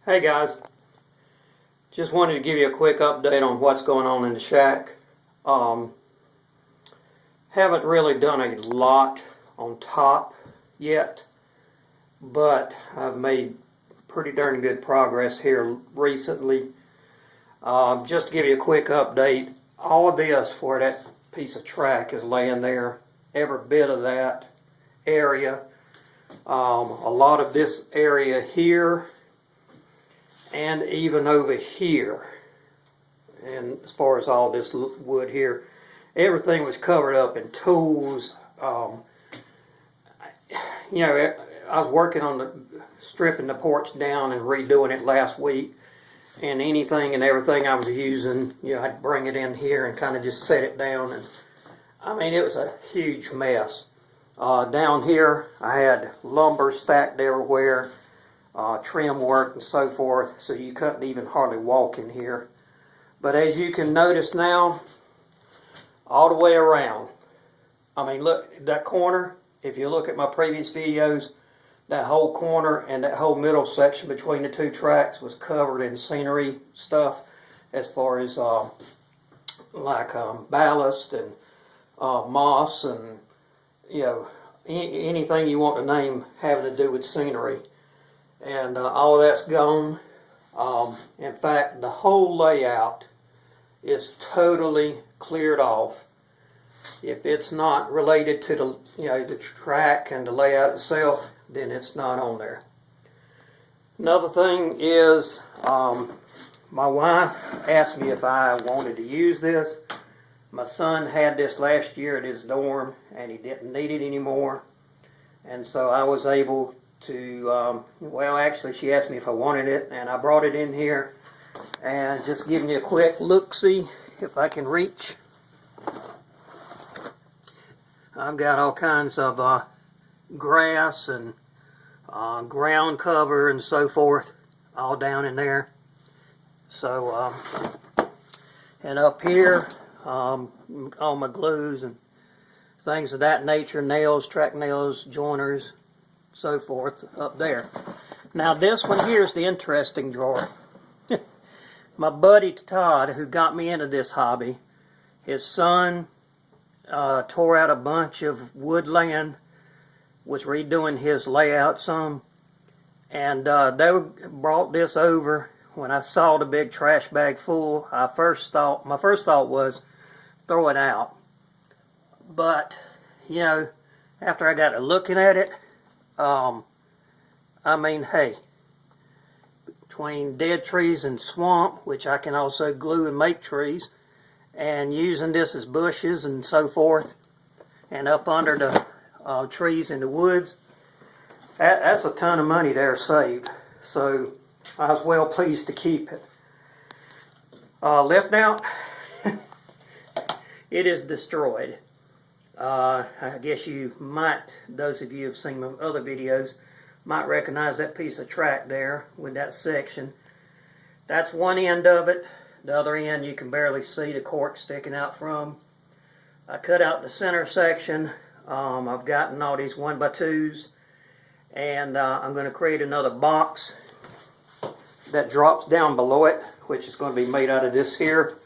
Hey guys, just wanted to give you a quick update on what's going on in the shack. Haven't really done a lot on top yet, but I've made pretty darn good progress here recently. Just to give you a quick update, all of this where that piece of track is laying there, every bit of that area, a lot of this area here, and even over here, and as far as all this wood here, everything was covered up in tools. You know, I was working on stripping the porch down and redoing it last week, and anything and everything I was using, you know, I'd bring it in here and kind of just set it down, and I mean, it was a huge mess. Down here I had lumber stacked everywhere, trim work and so forth, so you couldn't even hardly walk in here. But as you can notice now, all the way around, I mean, look, that corner, if you look at my previous videos, that whole corner and that whole middle section between the two tracks was covered in scenery stuff, as far as ballast and moss and, you know, anything you want to name having to do with scenery. And all that's gone. In fact, the whole layout is totally cleared off. If it's not related to the, you know, the track and the layout itself, then it's not on there. Another thing is, my wife asked me if I wanted to use this. My son had this last year at his dorm, and he didn't need it anymore. And so I was able to, well, actually she asked me if I wanted it, and I brought it in here and just giving you a quick look-see if I can reach. I've got all kinds of grass and ground cover and so forth all down in there. So and up here, all my glues and things of that nature, nails, track nails, joiners, so forth up there. Now this one here is the interesting drawer. My buddy Todd, who got me into this hobby, his son tore out a bunch of woodland, was redoing his layout some, and they brought this over. When I saw the big trash bag full, my first thought was throw it out. But, you know, after I got to looking at it, I mean, hey, between dead trees and swamp, which I can also glue and make trees, and using this as bushes and so forth, and up under the trees in the woods, that's a ton of money there saved. So I was well pleased to keep it. Left out, it is destroyed. I guess you might, those of you who have seen my other videos, might recognize that piece of track there with that section. That's one end of it. The other end you can barely see the cork sticking out from. I cut out the center section. I've gotten all these 1x2s, and I'm going to create another box that drops down below it, which is going to be made out of this here.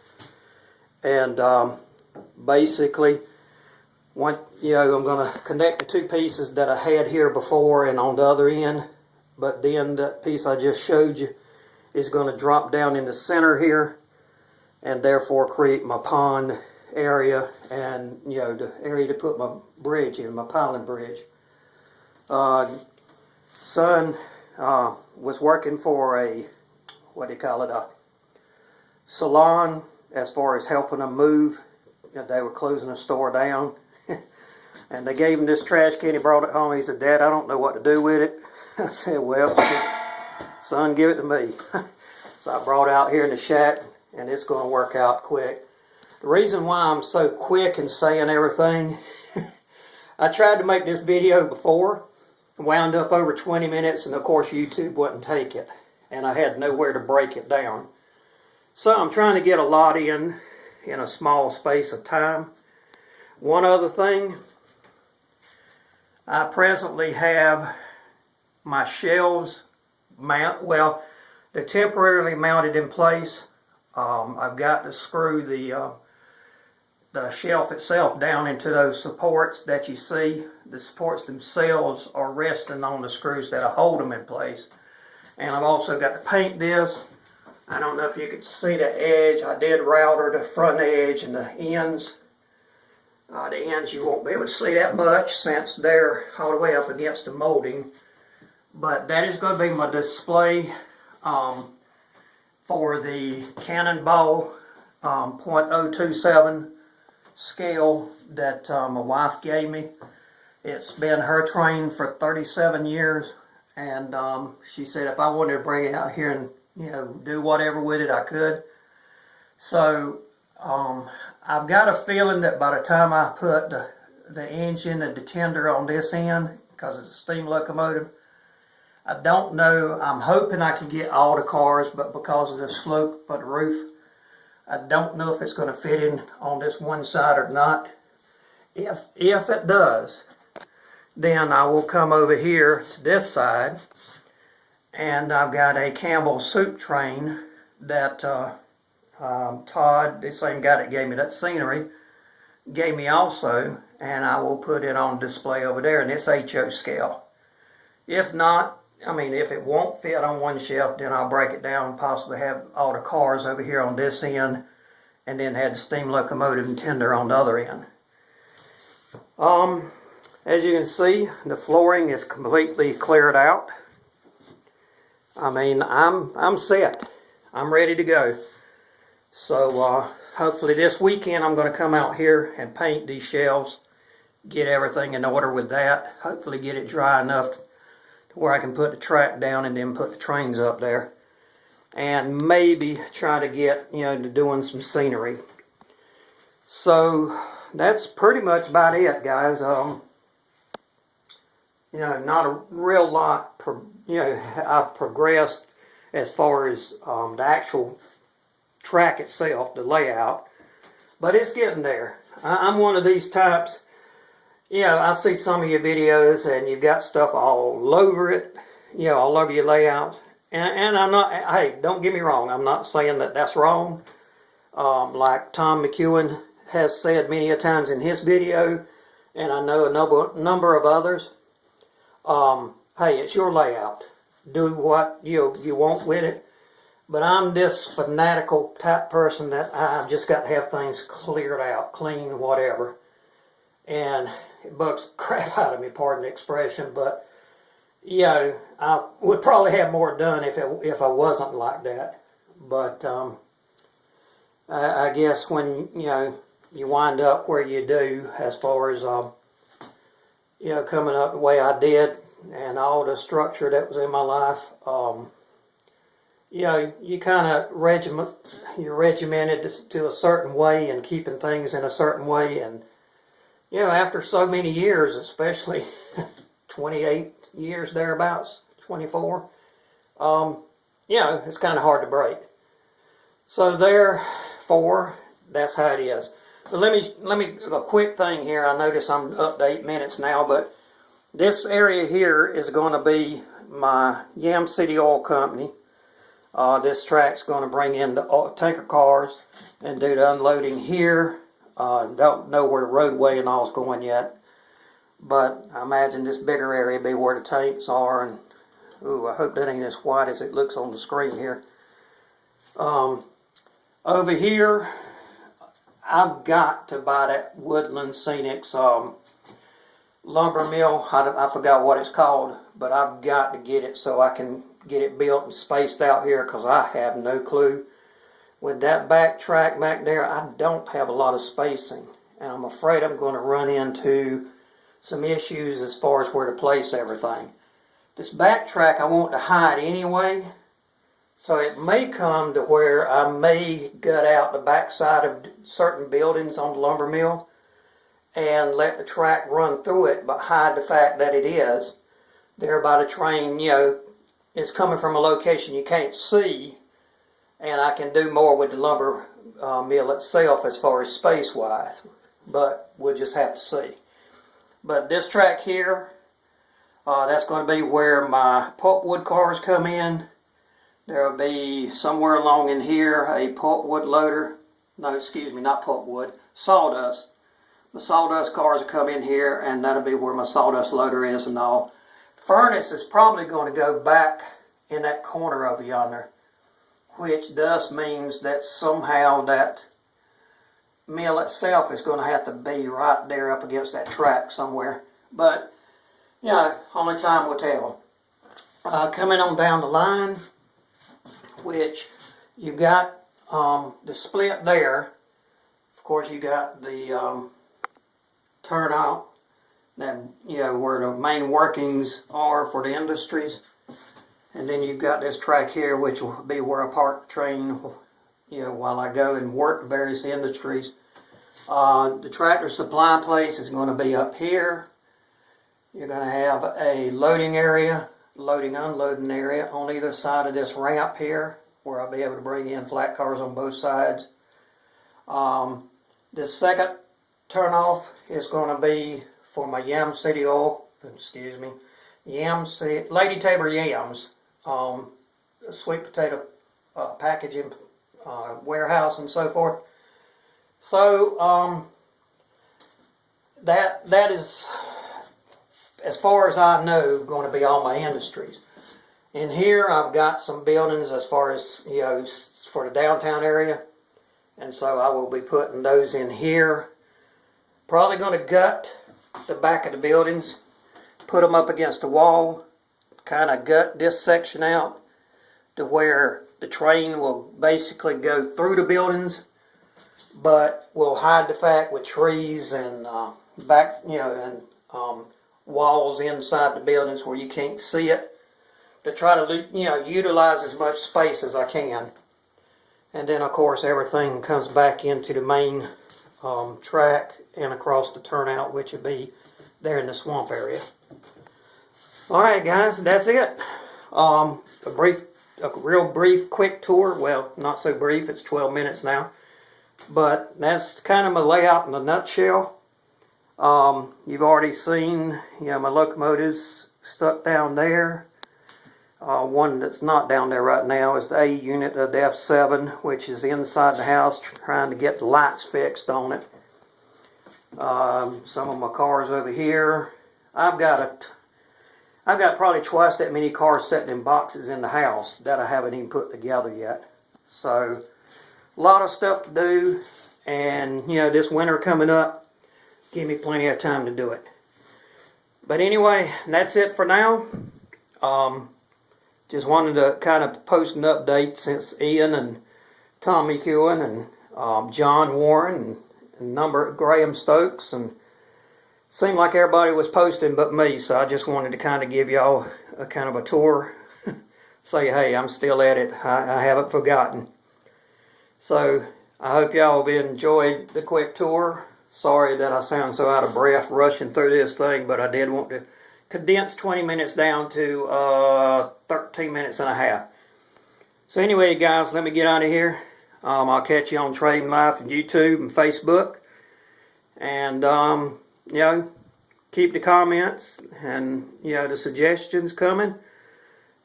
And basically, I'm going to connect the two pieces that I had here before and on the other end, but then that piece I just showed you is going to drop down in the center here, and therefore create my pond area and, you know, the area to put my bridge in, my piling bridge. Son was working for a, a salon, as far as helping them move. They were closing a store down. And they gave him this trash can. He brought it home. He said, "Dad, I don't know what to do with it." I said, "Well, son, give it to me." So I brought it out here in the shack, and it's going to work out quick. The reason why I'm so quick in saying everything, I tried to make this video before, wound up over 20 minutes, and of course YouTube wouldn't take it, and I had nowhere to break it down. So I'm trying to get a lot in a small space of time. One other thing, I presently have my shelves mount. Well, They're temporarily mounted in place. I've got to screw the shelf itself down into those supports that you see. The supports themselves are resting on the screws that'll hold them in place. And I've also got to paint this. I don't know if you could see the edge. I did router the front edge and the ends. The ends you won't be able to see that much since they're all the way up against the molding. But that is going to be my display for the Cannonball .027 scale that my wife gave me. It's been her train for 37 years, and she said if I wanted to bring it out here and do whatever with it, I could. So I've got a feeling that by the time I put the engine and the tender on this end, because it's a steam locomotive, I don't know, I'm hoping I can get all the cars, but because of the slope of the roof, I don't know if it's going to fit in on this one side or not. If it does, then I will come over here to this side, and I've got a Campbell soup train that Todd, the same guy that gave me that scenery, gave me also, and I will put it on display over there in this HO scale. If not, I mean, if it won't fit on one shelf, then I'll break it down and possibly have all the cars over here on this end, and then have the steam locomotive and tender on the other end. As you can see, the flooring is completely cleared out. I mean, I'm set. I'm ready to go. So hopefully this weekend I'm going to come out here and paint these shelves, get everything in order with that. Hopefully get it dry enough to where I can put the track down and then put the trains up there. And maybe try to get, to doing some scenery. So that's pretty much about it, guys. Not a real lot, I've progressed as far as the actual track itself, the layout, but it's getting there. I'm one of these types, I see some of your videos and you've got stuff all over it, all over your layouts, and I'm not, hey, don't get me wrong, I'm not saying that that's wrong. Like Tom McEwen has said many a times in his video, and I know a number of others, hey, it's your layout. Do what you want with it. But I'm this fanatical type person that I've just got to have things cleared out, clean, whatever. And it bugs the crap out of me, pardon the expression, but I would probably have more done if I wasn't like that. But I guess when you wind up where you do, as far as coming up the way I did, and all the structure that was in my life, you kind of regimented to a certain way and keeping things in a certain way, and after so many years, especially 28 years thereabouts, 24, it's kind of hard to break. So therefore, that's how it is. But let me a quick thing here. I notice I'm up to 8 minutes now, but this area here is going to be my Yam City Oil Company. This track's going to bring in the tanker cars and do the unloading here. Don't know where the roadway and all is going yet, but I imagine this bigger area will be where the tanks are. And I hope that ain't as white as it looks on the screen here. Over here, I've got to buy that Woodland Scenics lumber mill. I forgot what it's called, but I've got to get it so I can get it built and spaced out here, because I have no clue. With that back track back there, I don't have a lot of spacing, and I'm afraid I'm going to run into some issues as far as where to place everything. This back track I want to hide anyway, so it may come to where I may gut out the backside of certain buildings on the lumber mill and let the track run through it, but hide the fact that it is there by the train. It's coming from a location you can't see, and I can do more with the lumber mill itself as far as space-wise, but we'll just have to see. But this track here, that's going to be where my pulpwood cars come in. There will be somewhere along in here a pulpwood loader. No, excuse me, not pulpwood. Sawdust. The sawdust cars will come in here, and that'll be where my sawdust loader is and all. Furnace is probably going to go back in that corner over yonder, which thus means that somehow that mill itself is going to have to be right there up against that track somewhere. But, you know, only time will tell. Coming on down the line, which you've got the split there. Of course, you got the turnout, that, you know, where the main workings are for the industries. And then you've got this track here, which will be where I park the train, you know, while I go and work the various industries. The tractor supply place is going to be up here. You're going to have a loading area, loading unloading area on either side of this ramp here, where I'll be able to bring in flat cars on both sides. This second turnoff is going to be for my Yam City oil, excuse me, Lady Tabor yams, sweet potato packaging warehouse and so forth. So that is, as far as I know, going to be all my industries. In here I've got some buildings as far as, you know, for the downtown area, and so I will be putting those in here. Probably going to gut the back of the buildings, put them up against the wall, kind of gut this section out to where the train will basically go through the buildings, but we'll hide the fact with trees and back, you know, and walls inside the buildings where you can't see it, to try to, you know, utilize as much space as I can. And then of course everything comes back into the main track and across the turnout, which would be there in the swamp area. Alright guys, that's it. A real brief quick tour. Well, not so brief, it's 12 minutes now. But that's kind of my layout in a nutshell. You've already seen, you know, my locomotives stuck down there. One that's not down there right now is the A unit of the F7, which is inside the house trying to get the lights fixed on it. Some of my cars over here. I've got probably twice that many cars sitting in boxes in the house that I haven't even put together yet. So a lot of stuff to do, and you know, this winter coming up, give me plenty of time to do it. But anyway, that's it for now. Just wanted to kind of post an update since Ian and Tommy Kewen and John Warren and Graham Stokes, and seemed like everybody was posting but me, so I just wanted to kind of give y'all a kind of a tour. Say, hey, I'm still at it. I haven't forgotten. So I hope y'all have enjoyed the quick tour. Sorry that I sound so out of breath rushing through this thing, but I did want to condense 20 minutes down to 13 minutes and a half. So anyway, guys, let me get out of here. I'll catch you on Trading Life and YouTube and Facebook. And, you know, keep the comments and, you know, the suggestions coming.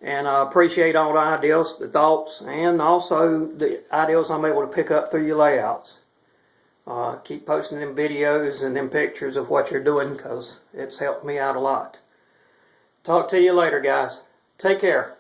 And I appreciate all the ideas, the thoughts, and also the ideas I'm able to pick up through your layouts. Keep posting them videos and them pictures of what you're doing, because it's helped me out a lot. Talk to you later, guys. Take care.